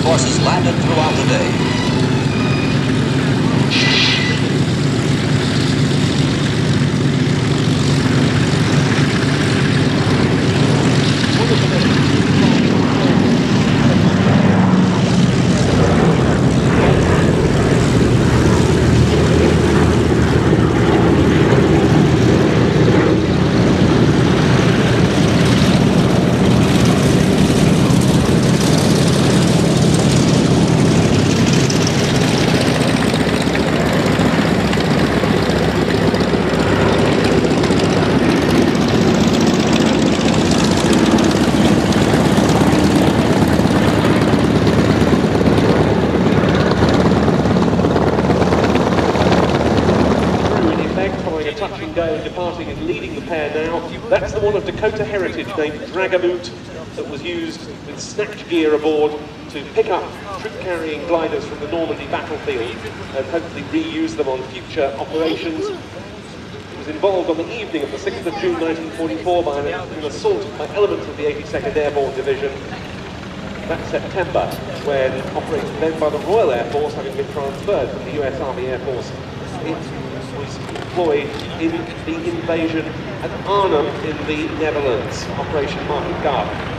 forces landed throughout the day. Touch and go, departing and leading the pair now. That's the one of Dakota Heritage named Dragamoot that was used with snatch gear aboard to pick up troop-carrying gliders from the Normandy battlefield and hopefully reuse them on future operations. It was involved on the evening of the 6th of June 1944 by an assault by elements of the 82nd Airborne Division. That September, when operated then by the Royal Air Force, having been transferred from the US Army Air Force, it was deployed in the invasion at Arnhem in the Netherlands, Operation Market Garden.